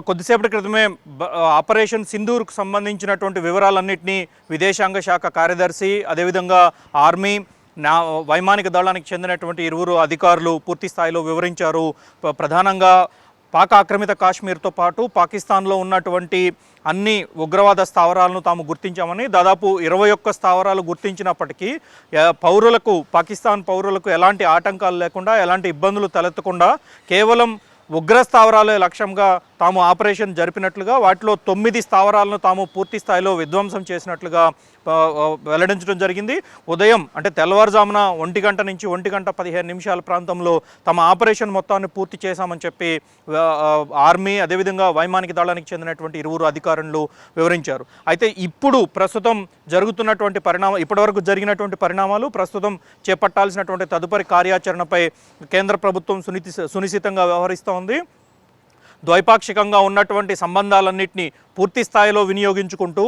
కొద్దిసేపటి క్రితమే ఆపరేషన్ సింధూర్కు సంబంధించినటువంటి వివరాలన్నింటినీ విదేశాంగ శాఖ కార్యదర్శి, అదేవిధంగా ఆర్మీ, వైమానిక దళానికి చెందినటువంటి ఇరువురు అధికారులు పూర్తి స్థాయిలో వివరించారు. ప్రధానంగా పాక్ ఆక్రమిత కాశ్మీర్తో పాటు పాకిస్తాన్లో ఉన్నటువంటి అన్ని ఉగ్రవాద స్థావరాలను తాము గుర్తించామని, దాదాపు 21 స్థావరాలు గుర్తించినప్పటికీ పౌరులకు, పాకిస్తాన్ పౌరులకు ఎలాంటి ఆటంకాలు లేకుండా, ఎలాంటి ఇబ్బందులు తలెత్తకుండా కేవలం ఉగ్ర స్థావరాలే లక్ష్యంగా తాము ఆపరేషన్ జరిపినట్లుగా, వాటిలో 9 స్థావరాలను తాము పూర్తి స్థాయిలో విధ్వంసం చేసినట్లుగా వెల్లడించడం జరిగింది. ఉదయం అంటే తెల్లవారుజామున 1 గంట నుంచి 1 గంట 15 నిమిషాల ప్రాంతంలో తమ ఆపరేషన్ మొత్తాన్ని పూర్తి చేశామని చెప్పి ఆర్మీ, అదేవిధంగా వైమానిక దళానికి చెందినటువంటి ఇరువురు అధికారులు వివరించారు. అయితే ఇప్పుడు ప్రస్తుతం జరుగుతున్నటువంటి ఇప్పటివరకు జరిగినటువంటి పరిణామాలు, ప్రస్తుతం చేపట్టాల్సినటువంటి తదుపరి కార్యాచరణపై కేంద్ర ప్రభుత్వం సునిశ్చితంగా వ్యవహరిస్తోంది. ద్వైపాక్షికంగా ఉన్నటువంటి సంబంధాలన్నింటినీ పూర్తి స్థాయిలో వినియోగించుకుంటూ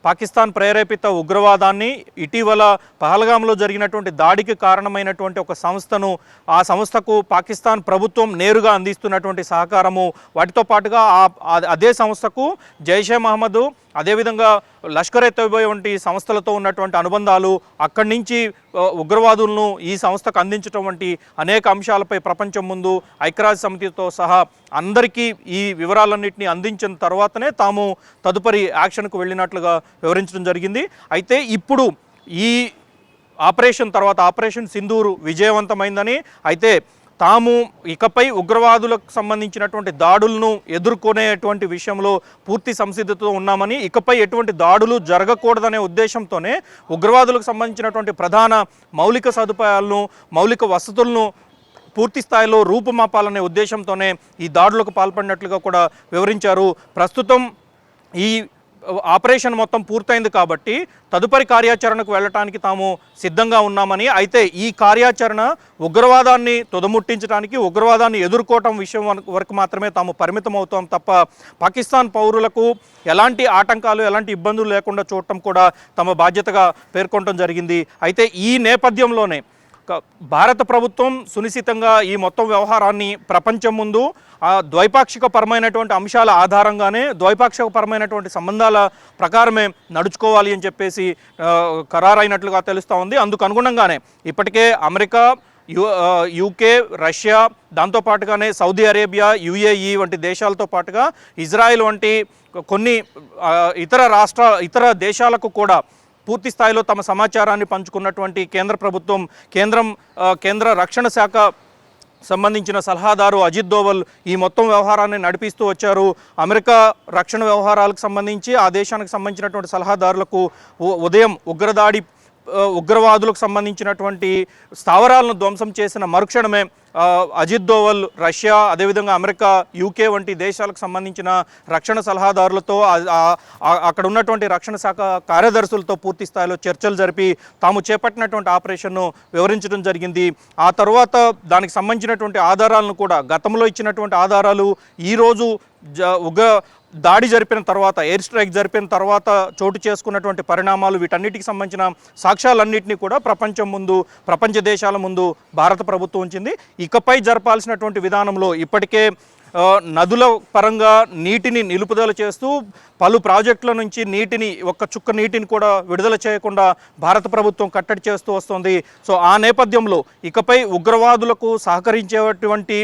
పాకిస్తాన్ ప్రేరేపిత ఉగ్రవాదాన్ని, ఇటీవల పహల్గాంలో జరిగినటువంటి దాడికి కారణమైనటువంటి ఒక సంస్థను, ఆ సంస్థకు పాకిస్తాన్ ప్రభుత్వం నేరుగా అందిస్తున్నటువంటి సహకారము, వాటితో పాటుగా అదే సంస్థకు జైషే మహమ్మద్, అదేవిధంగా లష్కర్ ఎ తోయిబా వంటి సంస్థలతో ఉన్నటువంటి అనుబంధాలు, అక్కడి నుంచి ఉగ్రవాదులను ఈ సంస్థకు అందించడం వంటి అనేక అంశాలపై ప్రపంచం ముందు ఐక్యరాజ్య సమితితో సహా అందరికీ ఈ వివరాలన్నింటినీ అందించిన తర్వాతనే తాము తదుపరి యాక్షన్కు వెళ్ళినట్లుగా వివరించడం జరిగింది. అయితే ఇప్పుడు ఈ ఆపరేషన్ తర్వాత ఆపరేషన్ సింధూర్ విజయవంతమైందని, అయితే తాము ఇకపై ఉగ్రవాదులకు సంబంధించినటువంటి దాడులను ఎదుర్కొనేటువంటి విషయంలో పూర్తి సంసిద్ధతతో ఉన్నామని, ఇకపై ఎటువంటి దాడులు జరగకూడదనే ఉద్దేశంతోనే ఉగ్రవాదులకు సంబంధించినటువంటి ప్రధాన మౌలిక సదుపాయాలను, మౌలిక వసతులను పూర్తి స్థాయిలో రూపుమాపాలనే ఉద్దేశంతోనే ఈ దాడులకు పాల్పడినట్లుగా కూడా వివరించారు. ప్రస్తుతం ఈ ఆపరేషన్ మొత్తం పూర్తయింది కాబట్టి తదుపరి కార్యాచరణకు వెళ్ళటానికి తాము సిద్ధంగా ఉన్నామని, అయితే ఈ కార్యాచరణ ఉగ్రవాదాన్ని తుదముట్టించడానికి, ఉగ్రవాదాన్ని ఎదుర్కోవటం విషయం వరకు మాత్రమే తాము పరిమితం అవుతాం తప్ప పాకిస్తాన్ పౌరులకు ఎలాంటి ఆటంకాలు, ఎలాంటి ఇబ్బందులు లేకుండా చూడటం కూడా తమ బాధ్యతగా పేర్కొనడం జరిగింది. అయితే ఈ నేపథ్యంలోనే భారత ప్రభుత్వం సునిశ్చితంగా ఈ మొత్తం వ్యవహారాన్ని ప్రపంచం ముందు ద్వైపాక్షిక పరమైనటువంటి అంశాల ఆధారంగానే, ద్వైపాక్షిక పరమైనటువంటి సంబంధాల ప్రకారమే నడుచుకోవాలి అని చెప్పేసి ఖరారైనట్లుగా తెలుస్తూ ఉంది. అందుకు అనుగుణంగానే ఇప్పటికే అమెరికా, యూకే, రష్యా, దాంతోపాటుగానే సౌదీ అరేబియా, యుఏఈ వంటి దేశాలతో పాటుగా ఇజ్రాయెల్ వంటి కొన్ని ఇతర దేశాలకు కూడా పూర్తి స్థాయిలో తమ సమాచారాన్ని పంచుకున్నటువంటి కేంద్ర ప్రభుత్వం, కేంద్ర రక్షణ శాఖ సంబంధించిన సలహాదారు అజిత్ దోవల్ ఈ మొత్తం వ్యవహారాన్ని నడిపిస్తూ వచ్చారు. అమెరికా రక్షణ వ్యవహారాలకు సంబంధించి ఆ దేశానికి సంబంధించినటువంటి సలహాదారులకు ఉదయం ఉగ్రవాదులకు సంబంధించినటువంటి స్థావరాలను ధ్వంసం చేసిన మరుక్షణమే అజిత్ దోవల్ రష్యా, అదేవిధంగా అమెరికా, యూకే వంటి దేశాలకు సంబంధించిన రక్షణ సలహాదారులతో, అక్కడ ఉన్నటువంటి రక్షణ శాఖ కార్యదర్శులతో పూర్తి స్థాయిలో చర్చలు జరిపి తాము చేపట్టినటువంటి ఆపరేషన్ను వివరించడం జరిగింది. ఆ తర్వాత దానికి సంబంధించినటువంటి ఆధారాలను కూడా, గతంలో ఇచ్చినటువంటి ఆధారాలు ఈరోజు దాడి జరిపిన తర్వాత, ఎయిర్ స్ట్రైక్ జరిపిన తర్వాత చోటు చేసుకున్నటువంటి పరిణామాలు, వీటన్నిటికి సంబంధించిన సాక్ష్యాలన్నింటినీ కూడా ప్రపంచ దేశాల ముందు భారత ప్రభుత్వం ఉంచింది. ఇకపై జరపాల్సినటువంటి విధానంలో ఇప్పటికే నదుల పరంగా నీటిని నిలుపుదల చేస్తూ పలు ప్రాజెక్టుల నుంచి ఒక్క చుక్క నీటిని కూడా విడుదల చేయకుండా భారత ప్రభుత్వం కట్టడి చేస్తూ వస్తుంది. సో ఆ నేపథ్యంలో ఇకపై ఉగ్రవాదులకు సహకరించేటువంటి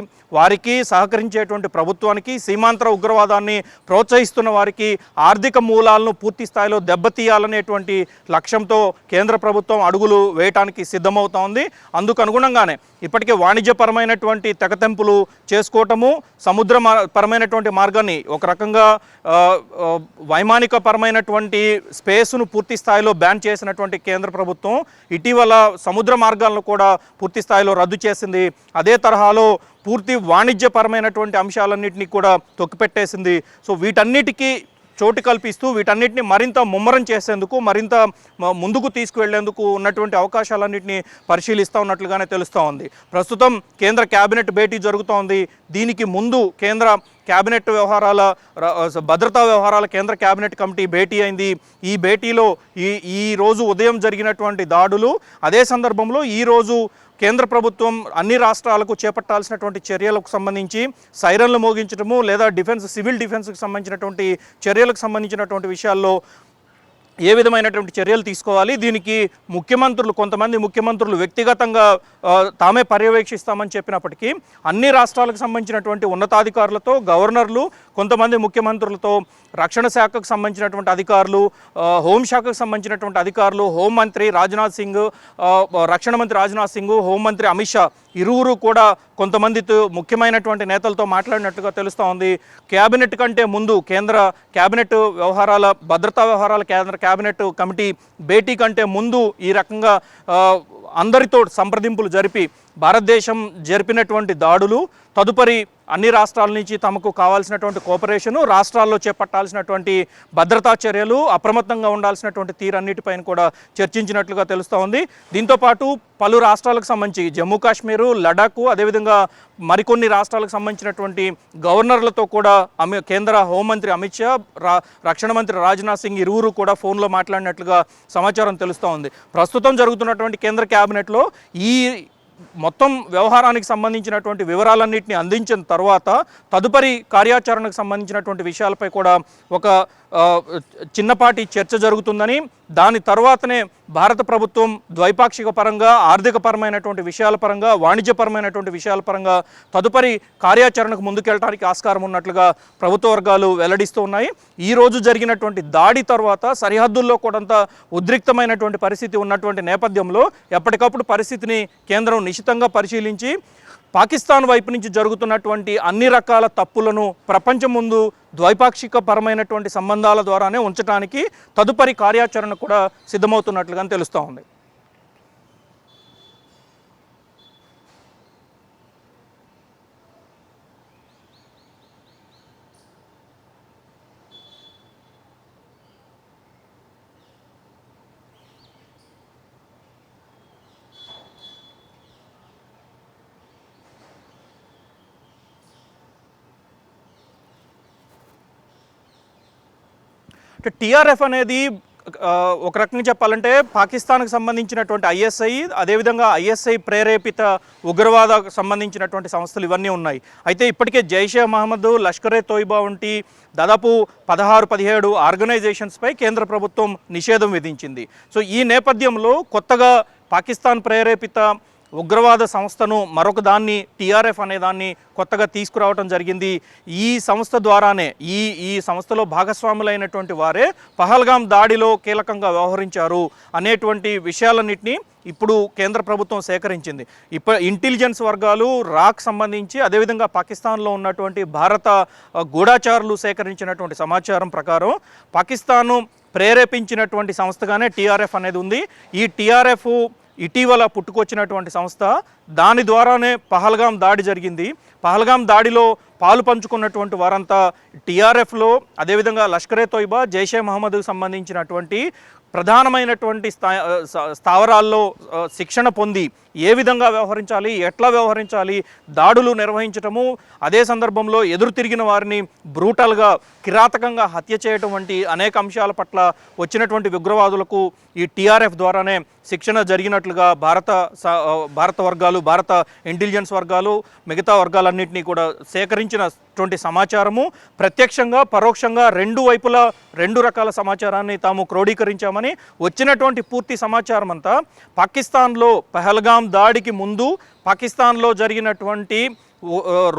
ప్రభుత్వానికి, సీమాంతర ఉగ్రవాదాన్ని ప్రోత్సహిస్తున్న వారికి ఆర్థిక మూలాలను పూర్తి స్థాయిలో దెబ్బతీయాలనేటువంటి లక్ష్యంతో కేంద్ర ప్రభుత్వం అడుగులు వేయటానికి సిద్ధమవుతా ఉంది. అందుకు అనుగుణంగానే ఇప్పటికే వాణిజ్యపరమైనటువంటి తెగతెంపులు చేసుకోవటము, సముద్రపరమైనటువంటి మార్గాన్ని ఒక రకంగా వైమానిక పరమైనటువంటి స్పేస్ను పూర్తి స్థాయిలో బ్యాన్ చేసినటువంటి కేంద్ర ప్రభుత్వం ఇటీవల సముద్ర మార్గాలను కూడా పూర్తి స్థాయిలో రద్దు చేసింది. అదే తరహాలో పూర్తి వాణిజ్యపరమైనటువంటి అంశాలన్నింటినీ కూడా తొక్కిపెట్టేసింది. సో వీటన్నిటికీ చోటు కల్పిస్తూ వీటన్నిటిని మరింత ముమ్మరం చేసేందుకు, మరింత ముందుకు తీసుకువెళ్లేందుకు ఉన్నటువంటి అవకాశాలన్నింటినీ పరిశీలిస్తూ ఉన్నట్లుగానే తెలుస్తూ ఉంది. ప్రస్తుతం కేంద్ర కేబినెట్ భేటీ జరుగుతూ ఉంది. దీనికి ముందు కేంద్ర కేబినెట్ భద్రతా వ్యవహారాల కేంద్ర కేబినెట్ కమిటీ భేటీ అయింది. ఈ భేటీలో ఈ రోజు ఉదయం జరిగినటువంటి దాడులు, అదే సందర్భంలో ఈరోజు కేంద్ర ప్రభుత్వం అన్ని రాష్ట్రాలకు చేపట్టాల్సినటువంటి చర్యలకు సంబంధించి సైరన్లు మోగించడము లేదా సివిల్ డిఫెన్స్కి సంబంధించినటువంటి చర్యలకు సంబంధించినటువంటి విషయాల్లో ఏ విధమైనటువంటి చర్యలు తీసుకోవాలి, దీనికి కొంతమంది ముఖ్యమంత్రులు వ్యక్తిగతంగా తామే పర్యవేక్షిస్తామని చెప్పినప్పటికీ అన్ని రాష్ట్రాలకు సంబంధించినటువంటి ఉన్నతాధికారులతో, గవర్నర్లు, కొంతమంది ముఖ్యమంత్రులతో, రక్షణ శాఖకు సంబంధించినటువంటి అధికారులు, హోంశాఖకు సంబంధించినటువంటి అధికారులు, హోంమంత్రి రాజ్నాథ్ సింగ్, రక్షణ మంత్రి రాజ్నాథ్ సింగ్, హోంమంత్రి అమిత్ షా ఇరువురు కూడా కొంతమందితో ముఖ్యమైనటువంటి నేతలతో మాట్లాడినట్టుగా తెలుస్తూ ఉంది. క్యాబినెట్ కంటే ముందు కేంద్ర క్యాబినెట్ భద్రతా వ్యవహారాల క్యాబినెట్ కమిటీ భేటీ కంటే ముందు ఈ రకంగా అందరితో సంప్రదింపులు జరిపి భారతదేశం జరిపినటువంటి దాడులు, తదుపరి అన్ని రాష్ట్రాల నుంచి తమకు కావాల్సినటువంటి కోఆపరేషను, రాష్ట్రాల్లో చేపట్టాల్సినటువంటి భద్రతా చర్యలు, అప్రమత్తంగా ఉండాల్సినటువంటి తీరన్నిటిపైన కూడా చర్చించినట్లుగా తెలుస్తూ ఉంది. దీంతోపాటు పలు రాష్ట్రాలకు సంబంధించి జమ్మూ కాశ్మీరు, లడాక్, అదేవిధంగా మరికొన్ని రాష్ట్రాలకు సంబంధించినటువంటి గవర్నర్లతో కూడా కేంద్ర హోంమంత్రి అమిత్ షా, రక్షణ మంత్రి రాజ్నాథ్ సింగ్ ఇరువురు కూడా ఫోన్లో మాట్లాడినట్లుగా సమాచారం తెలుస్తూ ఉంది. ప్రస్తుతం జరుగుతున్నటువంటి కేంద్ర క్యాబినెట్లో ఈ మొత్తం వ్యవహారానికి సంబంధించినటువంటి వివరాలన్నింటినీ అందించిన తర్వాత తదుపరి కార్యాచరణకు సంబంధించినటువంటి విషయాలపై కూడా ఒక చిన్నపాటి చర్చ జరుగుతుందని, దాని తర్వాతనే భారత ప్రభుత్వం ద్వైపాక్షిక పరంగా, ఆర్థికపరమైనటువంటి విషయాల పరంగా, వాణిజ్యపరమైనటువంటి విషయాల పరంగా తదుపరి కార్యాచరణకు ముందుకెళ్ళడానికి ఆస్కారం ఉన్నట్లుగా ప్రభుత్వ వర్గాలు వెల్లడిస్తూ ఉన్నాయి. ఈరోజు జరిగినటువంటి దాడి తర్వాత సరిహద్దుల్లో కూడా ఉద్రిక్తమైనటువంటి పరిస్థితి ఉన్నటువంటి నేపథ్యంలో ఎప్పటికప్పుడు పరిస్థితిని కేంద్రం నిశితంగా పరిశీలించి పాకిస్తాన్ వైపు నుంచి జరుగుతున్నటువంటి అన్ని రకాల తప్పులను ప్రపంచం ముందు ద్వైపాక్షిక పరమైనటువంటి సంబంధాల ద్వారానే ఉంచడానికి తదుపరి కార్యాచరణ కూడా సిద్ధమవుతున్నట్లుగా తెలుస్తూ ఉంది. టీఆర్ఎఫ్ అనేది ఒక రకంగా చెప్పాలంటే పాకిస్తాన్కి సంబంధించినటువంటి ఐఎస్ఐ, అదేవిధంగా ఐఎస్ఐ ప్రేరేపిత ఉగ్రవాద సంబంధించినటువంటి సంస్థలు ఇవన్నీ ఉన్నాయి. అయితే ఇప్పటికే జైషే మహమ్మద్, లష్కరే తోయిబా వంటి దాదాపు 16-17 ఆర్గనైజేషన్స్పై కేంద్ర ప్రభుత్వం నిషేధం విధించింది. సో ఈ నేపథ్యంలో కొత్తగా పాకిస్తాన్ ప్రేరేపిత ఉగ్రవాద సంస్థను మరొక దాన్ని టీఆర్ఎఫ్ అనే దాన్ని కొత్తగా తీసుకురావడం జరిగింది. ఈ సంస్థ ద్వారానే ఈ సంస్థలో భాగస్వాములైనటువంటి వారే పహల్గాం దాడిలో కీలకంగా వ్యవహరించారు అనేటువంటి విషయాలన్నింటినీ ఇప్పుడు కేంద్ర ప్రభుత్వం సేకరించింది. ఇంటెలిజెన్స్ వర్గాలు, రాక్ సంబంధించి, అదేవిధంగా పాకిస్తాన్లో ఉన్నటువంటి భారత గూఢాచారులు సేకరించినటువంటి సమాచారం ప్రకారం పాకిస్తాను ప్రేరేపించినటువంటి సంస్థగానే టీఆర్ఎఫ్ అనేది ఉంది. ఈ టీఆర్ఎఫ్ ఇటీవల పుట్టుకొచ్చినటువంటి సంస్థ. దాని ద్వారానే పహల్గాం దాడి జరిగింది. పహల్గాం దాడిలో పాలు పంచుకున్నటువంటి వారంతా టీఆర్ఎఫ్లో, అదేవిధంగా లష్కరే తోయిబా, జైషే మహమ్మద్కు సంబంధించినటువంటి ప్రధానమైనటువంటి స్థావరాల్లో శిక్షణ పొంది ఏ విధంగా వ్యవహరించాలి, ఎట్లా వ్యవహరించాలి, దాడులు నిర్వహించటము, అదే సందర్భంలో ఎదురు తిరిగిన వారిని బ్రూటల్గా, కిరాతకంగా హత్య చేయటం వంటి అనేక అంశాల పట్ల వచ్చినటువంటి ఉగ్రవాదులకు ఈ టీఆర్ఎఫ్ ద్వారానే శిక్షణ జరిగినట్లుగా భారత వర్గాలు, భారత ఇంటెలిజెన్స్ వర్గాలు, మిగతా వర్గాలన్నింటినీ కూడా సేకరించినటువంటి సమాచారము ప్రత్యక్షంగా, పరోక్షంగా రెండు వైపులా రెండు రకాల సమాచారాన్ని తాము క్రోడీకరించామని, వచ్చినటువంటి పూర్తి సమాచారం అంతా పాకిస్తాన్లో పహల్గాం దాడికి ముందు పాకిస్తాన్లో జరిగినటువంటి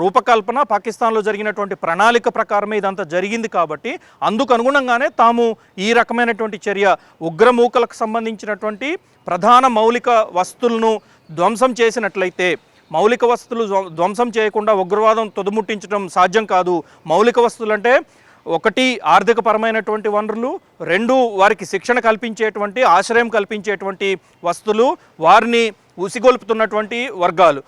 రూపకల్పన, పాకిస్తాన్లో జరిగినటువంటి ప్రణాళిక ప్రకారమే ఇదంతా జరిగింది. కాబట్టి అందుకు అనుగుణంగానే తాము ఈ రకమైనటువంటి చర్య, ఉగ్రమూకలకు సంబంధించినటువంటి ప్రధాన మౌలిక వస్తువులను ధ్వంసం చేసినట్లయితే, మౌలిక వస్తువులు ధ్వంసం చేయకుండా ఉగ్రవాదం తుదముట్టించడం సాధ్యం కాదు. మౌలిక వస్తువులు అంటే ఒకటి ఆర్థికపరమైనటువంటి వనరులు, రెండు వారికి శిక్షణ కల్పించేటువంటి, ఆశ్రయం కల్పించేటువంటి వస్తువులు, వారిని ఉసిగొల్పుతున్నటువంటి వర్గాలు.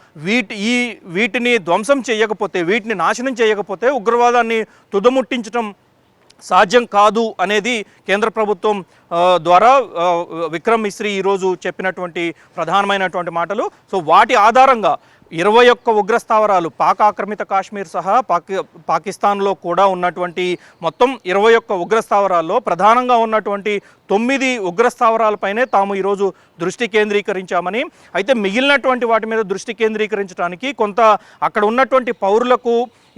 వీటిని ధ్వంసం చేయకపోతే, వీటిని నాశనం చేయకపోతే ఉగ్రవాదాన్ని తుదముట్టించడం సాధ్యం కాదు అనేది కేంద్ర ప్రభుత్వం ద్వారా విక్రమ్ మిశ్రీ ఈరోజు చెప్పినటువంటి ప్రధానమైనటువంటి మాటలు. సో వాటి ఆధారంగా 21 ఉగ్రస్థావరాలు పాక్ ఆక్రమిత కాశ్మీర్ సహా పాకిస్తాన్లో కూడా ఉన్నటువంటి మొత్తం 21 ఉగ్రస్థావరాల్లో ప్రధానంగా ఉన్నటువంటి 9 ఉగ్రస్థావరాలపైనే తాము ఈరోజు దృష్టి కేంద్రీకరించామని, అయితే మిగిలినటువంటి వాటి మీద దృష్టి కేంద్రీకరించడానికి కొంత అక్కడ ఉన్నటువంటి పౌరులకు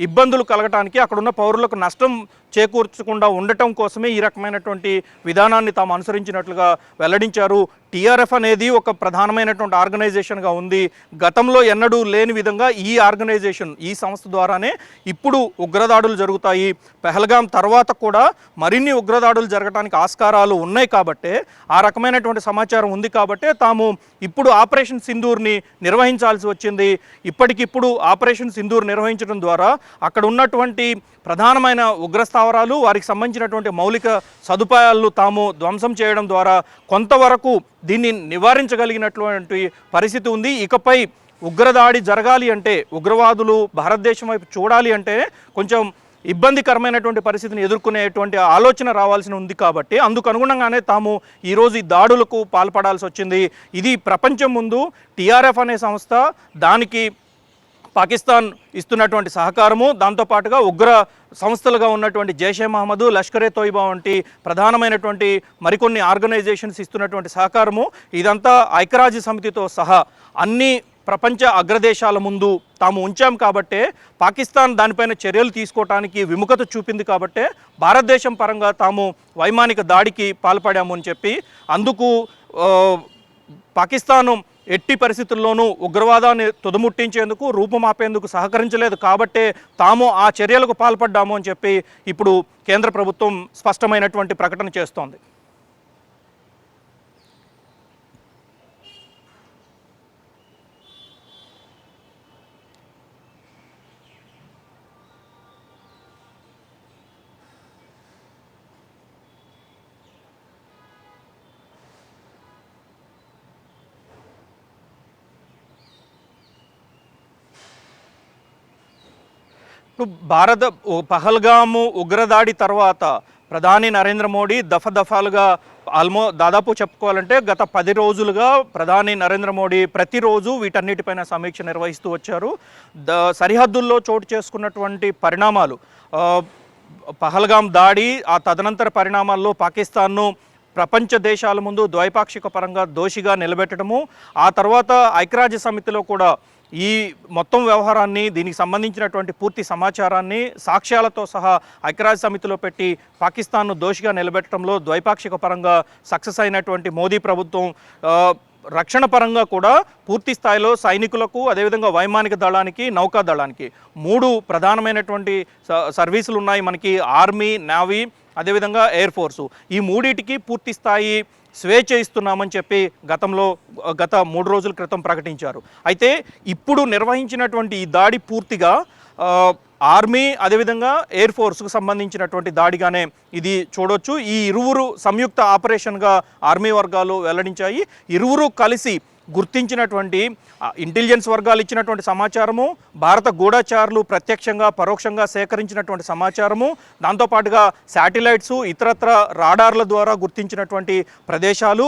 ఇబ్బందులు కలగటానికి, అక్కడున్న పౌరులకు నష్టం చేకూర్చకుండా ఉండటం కోసమే ఈ రకమైనటువంటి విధానాన్ని తాము అనుసరించినట్లుగా వెల్లడించారు. టీఆర్ఎఫ్ అనేది ఒక ప్రధానమైనటువంటి ఆర్గనైజేషన్గా ఉంది. గతంలో ఎన్నడూ లేని విధంగా ఈ ఆర్గనైజేషన్, ఈ సంస్థ ద్వారానే ఇప్పుడు ఉగ్రదాడులు జరుగుతాయి. పెహల్గాం తర్వాత కూడా మరిన్ని ఉగ్రదాడులు జరగడానికి ఆస్కారాలు ఉన్నాయి కాబట్టే, ఆ రకమైనటువంటి సమాచారం ఉంది కాబట్టే తాము ఇప్పుడు ఆపరేషన్ సింధూర్ని నిర్వహించాల్సి వచ్చింది. ఇప్పటికిప్పుడు ఆపరేషన్ సింధూర్ నిర్వహించడం ద్వారా అక్కడ ఉన్నటువంటి ప్రధానమైన ఉగ్రస్థావరాలు, వారికి సంబంధించినటువంటి మౌలిక సదుపాయాలను తాము ధ్వంసం చేయడం ద్వారా కొంతవరకు దీన్ని నివారించగలిగినటువంటి పరిస్థితి ఉంది. ఇకపై ఉగ్రదాడి జరగాలి అంటే, ఉగ్రవాదులు భారతదేశం వైపు చూడాలి అంటే కొంచెం ఇబ్బందికరమైనటువంటి పరిస్థితిని ఎదుర్కొనేటువంటి ఆలోచన రావాల్సి ఉంది. కాబట్టి అందుకు అనుగుణంగానే తాము ఈరోజు ఈ దాడులకు పాల్పడాల్సి వచ్చింది. ఇది ప్రపంచం ముందు టీఆర్ఎఫ్ అనే సంస్థ, దానికి పాకిస్తాన్ ఇస్తున్నటువంటి సహకారము, దాంతోపాటుగా ఉగ్ర సంస్థలుగా ఉన్నటువంటి జైషే మహమ్మద్, లష్కరే తోయిబా వంటి ప్రధానమైనటువంటి మరికొన్ని ఆర్గనైజేషన్స్ ఇస్తున్నటువంటి సహకారము, ఇదంతా ఐక్యరాజ్య సమితితో సహా అన్ని ప్రపంచ అగ్రదేశాల ముందు తాము ఉంచాం కాబట్టే పాకిస్తాన్ దానిపైన చర్యలు తీసుకోవటానికి విముఖత చూపింది కాబట్టే భారతదేశం పరంగా తాము వైమానిక దాడికి పాల్పడాము అని చెప్పి, అందుకు పాకిస్తాను ఎట్టి పరిస్థితుల్లోనూ ఉగ్రవాదాన్ని తుదముట్టించేందుకు, రూపుమాపేందుకు సహకరించలేదు కాబట్టే తాము ఆ చర్యలకు పాల్పడ్డాము అని చెప్పి ఇప్పుడు కేంద్ర ప్రభుత్వం స్పష్టమైనటువంటి ప్రకటన చేస్తోంది. పహల్గాము ఉగ్రదాడి తర్వాత ప్రధాని నరేంద్ర మోడీ దఫాలుగా దాదాపు చెప్పుకోవాలంటే గత 10 రోజులుగా ప్రధాని నరేంద్ర మోడీ ప్రతిరోజు వీటన్నిటిపైన సమీక్ష నిర్వహిస్తూ వచ్చారు. సరిహద్దుల్లో చోటు చేసుకున్నటువంటి పరిణామాలు, పహల్గాం దాడి, ఆ తదనంతర పరిణామాల్లో పాకిస్తాన్ను ప్రపంచ దేశాల ముందు ద్వైపాక్షిక పరంగా దోషిగా నిలబెట్టడము, ఆ తర్వాత ఐక్యరాజ్య సమితిలో కూడా ఈ మొత్తం వ్యవహారాన్ని, దీనికి సంబంధించినటువంటి పూర్తి సమాచారాన్ని సాక్ష్యాలతో సహా ఐక్యరాజ్య సమితిలో పెట్టి పాకిస్తాన్ను దోషిగా నిలబెట్టడంలో ద్వైపాక్షిక పరంగా సక్సెస్ అయినటువంటి మోదీ ప్రభుత్వం రక్షణ పరంగా కూడా పూర్తి స్థాయిలో సైనికులకు, అదేవిధంగా వైమానిక దళానికి, నౌకా దళానికి 3 ప్రధానమైనటువంటి సర్వీసులు ఉన్నాయి మనకి. ఆర్మీ, నేవీ, అదేవిధంగా ఎయిర్ ఫోర్సు. ఈ మూడింటికి పూర్తి స్థాయి స్వేచ్ఛ ఇస్తున్నామని చెప్పి గత 3 రోజుల క్రితం ప్రకటించారు. అయితే ఇప్పుడు నిర్వహించినటువంటి ఈ దాడి పూర్తిగా ఆర్మీ, అదేవిధంగా ఎయిర్ ఫోర్స్కు సంబంధించినటువంటి దాడిగానే ఇది చూడొచ్చు. ఈ ఇరువురు సంయుక్త ఆపరేషన్గా ఆర్మీ వర్గాలు వెల్లడించాయి. ఇరువురు కలిసి గుర్తించినటువంటి ఇంటెలిజెన్స్ వర్గాలు ఇచ్చినటువంటి సమాచారము, భారత గూఢచారులు ప్రత్యక్షంగా పరోక్షంగా సేకరించినటువంటి సమాచారము, దాంతోపాటుగా శాటిలైట్సు, ఇతరత్ర రాడార్ల ద్వారా గుర్తించినటువంటి ప్రదేశాలు,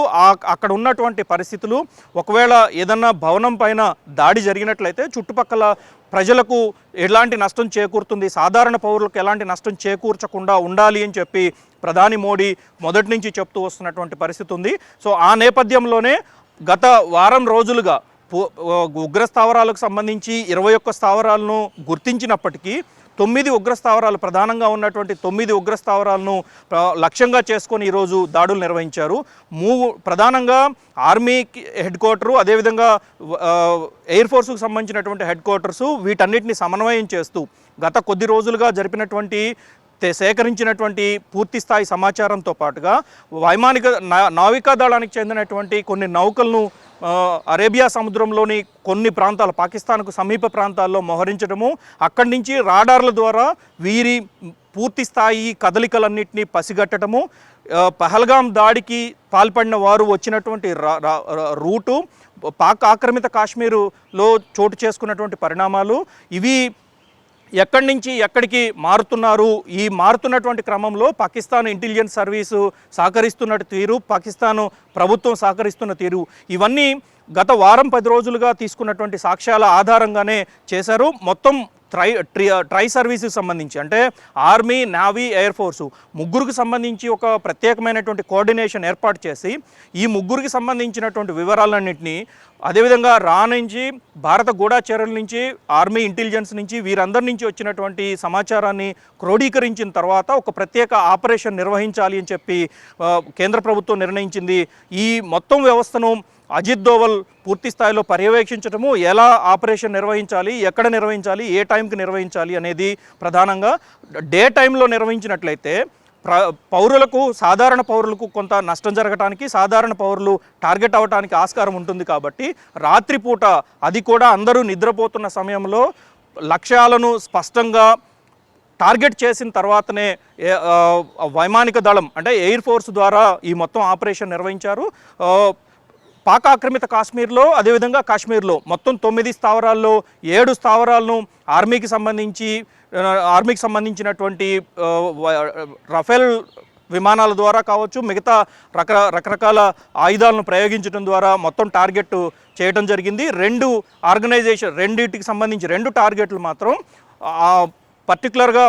అక్కడ ఉన్నటువంటి పరిస్థితులు, ఒకవేళ ఏదన్నా భవనం పైన దాడి జరిగినట్లయితే చుట్టుపక్కల ప్రజలకు ఎలాంటి నష్టం చేకూరుతుంది, సాధారణ పౌరులకు ఎలాంటి నష్టం చేకూర్చకుండా ఉండాలి అని చెప్పి ప్రధాని మోడీ మొదటి నుంచి చెప్తూ వస్తున్నటువంటి పరిస్థితి ఉంది. సో ఆ నేపథ్యంలోనే గత వారం రోజులుగా ఉగ్రస్థావరాలకు సంబంధించి 21 స్థావరాలను గుర్తించినప్పటికీ 9 ఉగ్రస్థావరాలు, ప్రధానంగా ఉన్నటువంటి 9 ఉగ్రస్థావరాలను లక్ష్యంగా చేసుకొని ఈరోజు దాడులు నిర్వహించారు. ప్రధానంగా ఆర్మీ హెడ్ క్వార్టరు, అదేవిధంగా ఎయిర్ ఫోర్స్కు సంబంధించినటువంటి హెడ్ క్వార్టర్సు, వీటన్నిటిని సమన్వయం చేస్తూ గత కొద్ది రోజులుగా జరిపినటువంటి సేకరించినటువంటి పూర్తి స్థాయి సమాచారంతో పాటుగా వైమానిక నావికా దళానికి చెందినటువంటి కొన్ని నౌకలను అరేబియా సముద్రంలోని కొన్ని ప్రాంతాలు, పాకిస్తాన్కు సమీప ప్రాంతాల్లో మోహరించడము, అక్కడి నుంచి రాడార్ల ద్వారా వీరి పూర్తి స్థాయి కదలికలన్నింటినీ పసిగట్టడము, పహల్గాం దాడికి పాల్పడిన వారు వచ్చినటువంటి రూటు, పాక్ ఆక్రమిత కాశ్మీరులో చోటు చేసుకున్నటువంటి పరిణామాలు, ఇవి ఎక్కడి నుంచి ఎక్కడికి మారుతున్నారు, ఈ మారుతున్నటువంటి క్రమంలో పాకిస్తాన్ ఇంటెలిజెన్స్ సర్వీసు సహకరిస్తున్న తీరు, పాకిస్తాను ప్రభుత్వం సహకరిస్తున్న తీరు, ఇవన్నీ గత వారం 10 రోజులుగా తీసుకున్నటువంటి సాక్ష్యాల ఆధారంగానే చేశారు. మొత్తం ట్రై సర్వీసెస్ సంబంధించి అంటే ఆర్మీ, నేవీ, ఎయిర్ ఫోర్సు ముగ్గురికి సంబంధించి ఒక ప్రత్యేకమైనటువంటి కోఆర్డినేషన్ ఏర్పాటు చేసి ఈ ముగ్గురికి సంబంధించినటువంటి వివరాలన్నింటినీ, అదేవిధంగా నుంచి భారత గూఢచర్యల నుంచి, ఆర్మీ ఇంటెలిజెన్స్ నుంచి, వీరందరి నుంచి వచ్చినటువంటి సమాచారాన్ని క్రోడీకరించిన తర్వాత ఒక ప్రత్యేక ఆపరేషన్ నిర్వహించాలి అని చెప్పి కేంద్ర ప్రభుత్వం నిర్ణయించింది. ఈ మొత్తం వ్యవస్థను అజిత్ దోవల్ పూర్తి స్థాయిలో పర్యవేక్షించడము, ఎలా ఆపరేషన్ నిర్వహించాలి, ఎక్కడ నిర్వహించాలి, ఏ టైంకి నిర్వహించాలి అనేది ప్రధానంగా డే టైంలో నిర్వహించినట్లయితే పౌరులకు, సాధారణ పౌరులకు కొంత నష్టం జరగడానికి, సాధారణ పౌరులు టార్గెట్ అవ్వడానికి ఆస్కారం ఉంటుంది. కాబట్టి రాత్రిపూట, అది కూడా అందరూ నిద్రపోతున్న సమయంలో లక్ష్యాలను స్పష్టంగా టార్గెట్ చేసిన తర్వాతనే వైమానిక దళం అంటే ఎయిర్ ఫోర్స్ ద్వారా ఈ మొత్తం ఆపరేషన్ నిర్వహించారు. పాక్ ఆక్రమిత కాశ్మీర్లో, అదేవిధంగా కాశ్మీర్లో మొత్తం 9 స్థావరాల్లో 7 స్థావరాలను ఆర్మీకి సంబంధించినటువంటి రఫేల్ విమానాల ద్వారా కావచ్చు, మిగతా రకరకాల ఆయుధాలను ప్రయోగించడం ద్వారా మొత్తం టార్గెట్ చేయడం జరిగింది. రెండింటికి సంబంధించి 2 టార్గెట్లు మాత్రం పర్టికులర్గా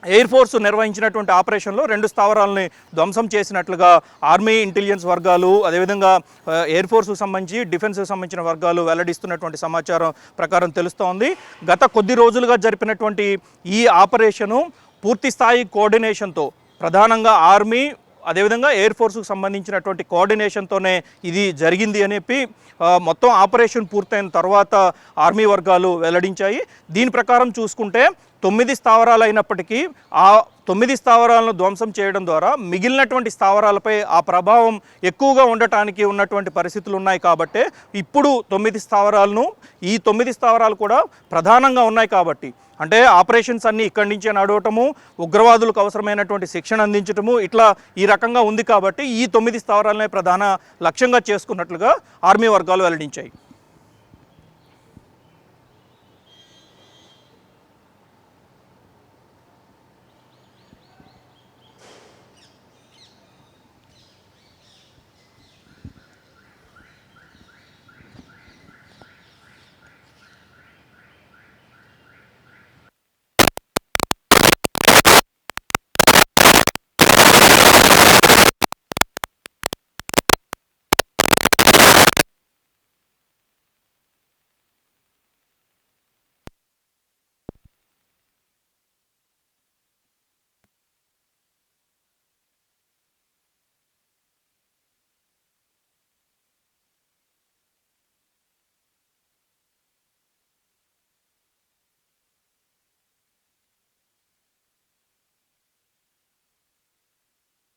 ఎయిర్ ఫోర్స్ నిర్వహించినటువంటి ఆపరేషన్లో 2 స్థావరాలని ధ్వంసం చేసినట్లుగా ఆర్మీ ఇంటెలిజెన్స్ వర్గాలు, అదేవిధంగా ఎయిర్ ఫోర్స్కు సంబంధించి, డిఫెన్స్కి సంబంధించిన వర్గాలు వెల్లడిస్తున్నటువంటి సమాచారం ప్రకారం తెలుస్తోంది. గత కొద్ది రోజులుగా జరిపినటువంటి ఈ ఆపరేషను పూర్తి స్థాయి కోఆర్డినేషన్తో, ప్రధానంగా ఆర్మీ అదేవిధంగా ఎయిర్ ఫోర్స్కు సంబంధించినటువంటి కోఆర్డినేషన్తోనే ఇది జరిగింది అని చెప్పి మొత్తం ఆపరేషన్ పూర్తయిన తర్వాత ఆర్మీ వర్గాలు వెల్లడించాయి. దీని ప్రకారం చూసుకుంటే 9 స్థావరాలు అయినప్పటికీ ఆ 9 స్థావరాలను ధ్వంసం చేయడం ద్వారా మిగిలినటువంటి స్థావరాలపై ఆ ప్రభావం ఎక్కువగా ఉండటానికి ఉన్నటువంటి పరిస్థితులు ఉన్నాయి. కాబట్టి ఇప్పుడు 9 స్థావరాలు కూడా ప్రధానంగా ఉన్నాయి. కాబట్టి అంటే ఆపరేషన్స్ అన్నీ ఇక్కడి నుంచే నడవటము, ఉగ్రవాదులకు అవసరమైనటువంటి శిక్షణ అందించటము, ఇట్లా ఈ రకంగా ఉంది. కాబట్టి ఈ 9 స్థావరాలనే ప్రధాన లక్ష్యంగా చేసుకున్నట్లుగా ఆర్మీ వర్గాలు వెల్లడించాయి.